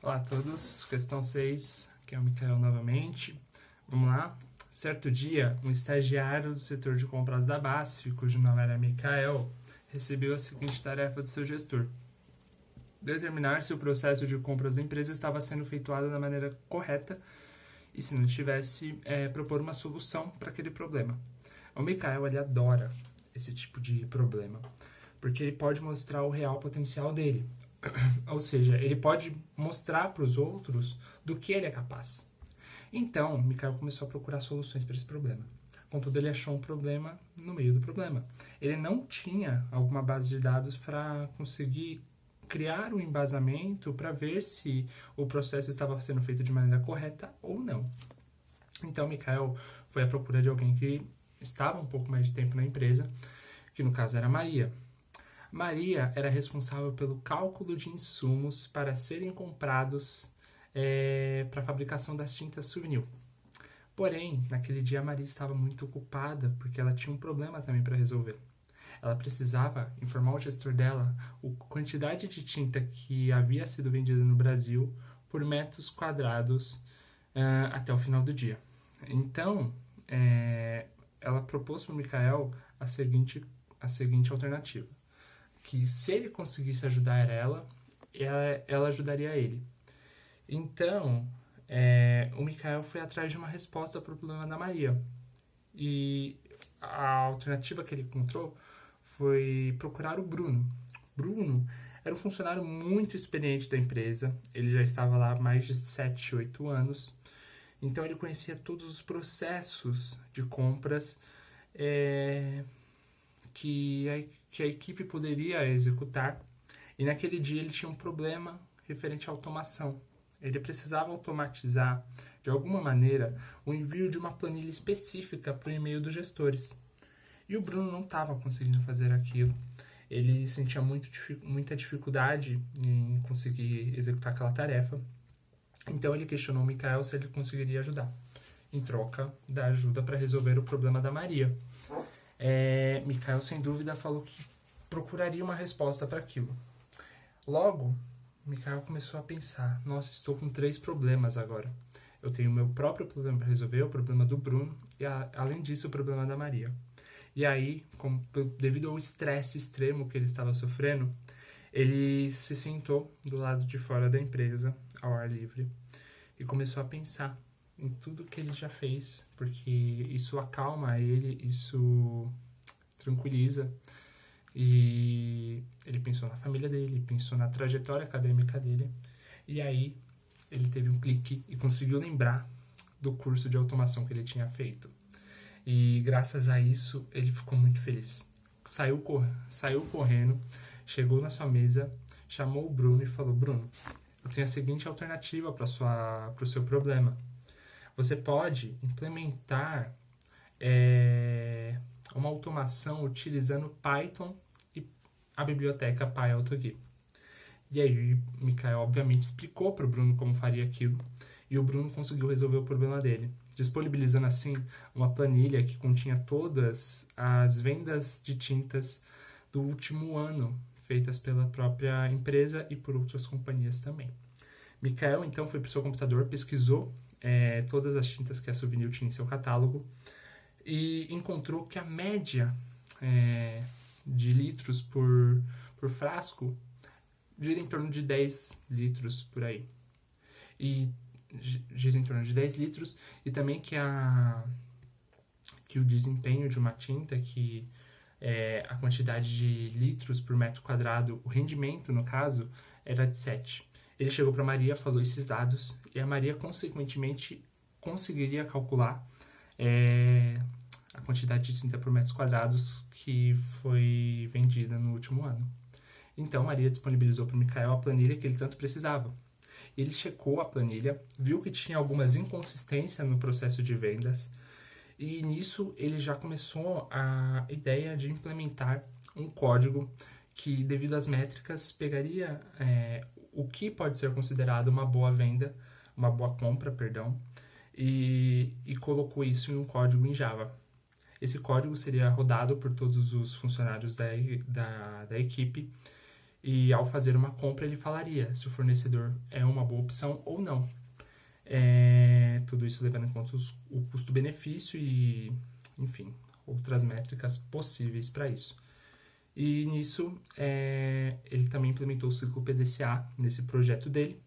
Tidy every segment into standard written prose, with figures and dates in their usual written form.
Olá a todos, questão 6, que é o Mikael novamente. Vamos lá. Certo dia, um estagiário do setor de compras da BASF, cujo nome era Mikael, recebeu a seguinte tarefa do seu gestor: determinar se o processo de compras da empresa estava sendo efetuado da maneira correta e, se não estivesse, propor uma solução para aquele problema. O Mikael, ele adora esse tipo de problema, porque ele pode mostrar o real potencial dele. Ou seja, ele pode mostrar para os outros do que ele é capaz. Então, Mikael começou a procurar soluções para esse problema. Contudo, ele achou um problema no meio do problema. Ele não tinha alguma base de dados para conseguir criar um embasamento para ver se o processo estava sendo feito de maneira correta ou não. Então, Mikael foi à procura de alguém que estava um pouco mais de tempo na empresa, que no caso era Maria. Maria era responsável pelo cálculo de insumos para serem comprados para a fabricação das tintas Souvenir. Porém, naquele dia a Maria estava muito ocupada porque ela tinha um problema também para resolver. Ela precisava informar o gestor dela a quantidade de tinta que havia sido vendida no Brasil por metros quadrados até o final do dia. Então, ela propôs para o Mikael a seguinte alternativa: que se ele conseguisse ajudar ela ajudaria ele. Então, o Mikael foi atrás de uma resposta para o problema da Maria. E a alternativa que ele encontrou foi procurar o Bruno. Bruno era um funcionário muito experiente da empresa, ele já estava lá há mais de 7, 8 anos, então ele conhecia todos os processos de compras que a equipe poderia executar, e naquele dia ele tinha um problema referente à automação. Ele precisava automatizar, de alguma maneira, o envio de uma planilha específica para o e-mail dos gestores. E o Bruno não estava conseguindo fazer aquilo. Ele sentia muita dificuldade em conseguir executar aquela tarefa. Então ele questionou o Mikael se ele conseguiria ajudar, em troca da ajuda para resolver o problema da Maria. Mikael, sem dúvida, falou que procuraria uma resposta para aquilo. Logo, Mikael começou a pensar: nossa, estou com 3 problemas agora. Eu tenho o meu próprio problema para resolver, o problema do Bruno, e além disso, o problema da Maria. E aí, devido ao estresse extremo que ele estava sofrendo, ele se sentou do lado de fora da empresa, ao ar livre, e começou a pensar em tudo que ele já fez, porque isso acalma ele, isso tranquiliza. E ele pensou na família dele, pensou na trajetória acadêmica dele, e aí ele teve um clique e conseguiu lembrar do curso de automação que ele tinha feito. E graças a isso ele ficou muito feliz. Saiu correndo, chegou na sua mesa, chamou o Bruno e falou: Bruno, eu tenho a seguinte alternativa para o seu problema. Você pode implementar uma automação utilizando Python e a biblioteca PyAutoGui. E aí o Mikael obviamente explicou para o Bruno como faria aquilo, e o Bruno conseguiu resolver o problema dele, disponibilizando assim uma planilha que continha todas as vendas de tintas do último ano, feitas pela própria empresa e por outras companhias também. Mikael então foi para o seu computador, pesquisou todas as tintas que a Souvenir tinha em seu catálogo e encontrou que a média de litros por frasco gira em torno de 10 litros por aí. E gira em torno de 10 litros, e também que o desempenho de uma tinta, que a quantidade de litros por metro quadrado, o rendimento, no caso, era de 7. Ele chegou para a Maria, falou esses dados, e a Maria, consequentemente, conseguiria calcular a quantidade de tinta por metros quadrados que foi vendida no último ano. Então, Maria disponibilizou para o Mikael a planilha que ele tanto precisava. Ele checou a planilha, viu que tinha algumas inconsistências no processo de vendas, e nisso ele já começou a ideia de implementar um código que, devido às métricas, pegaria o que pode ser considerado uma boa venda, uma boa compra, e colocou isso em um código em Java. Esse código seria rodado por todos os funcionários da equipe, E ao fazer uma compra, ele falaria se o fornecedor é uma boa opção ou não. Tudo isso levando em conta o custo-benefício e, enfim, outras métricas possíveis para isso. E nisso, ele também implementou o ciclo PDCA nesse projeto dele,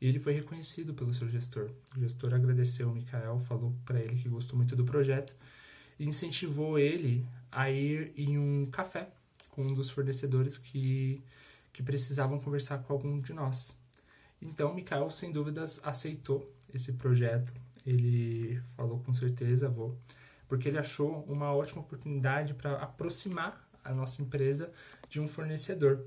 e ele foi reconhecido pelo seu gestor. O gestor agradeceu o Mikael, falou para ele que gostou muito do projeto e incentivou ele a ir em um café com um dos fornecedores que precisavam conversar com algum de nós. Então, o Mikael, sem dúvidas, aceitou esse projeto. Ele falou com certeza, vou, porque ele achou uma ótima oportunidade para aproximar a nossa empresa de um fornecedor.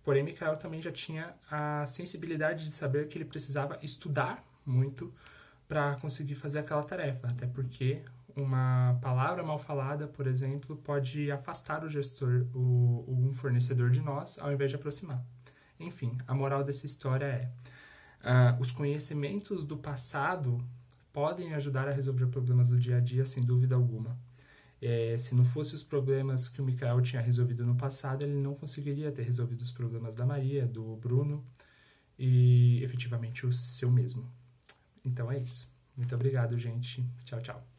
Porém, Mikael também já tinha a sensibilidade de saber que ele precisava estudar muito para conseguir fazer aquela tarefa, até porque uma palavra mal falada, por exemplo, pode afastar o gestor, um fornecedor de nós, ao invés de aproximar. Enfim, a moral dessa história é: os conhecimentos do passado podem ajudar a resolver problemas do dia a dia, sem dúvida alguma. Se não fossem os problemas que o Mikael tinha resolvido no passado, ele não conseguiria ter resolvido os problemas da Maria, do Bruno e efetivamente o seu mesmo. Então é isso. Muito obrigado, gente. Tchau, tchau.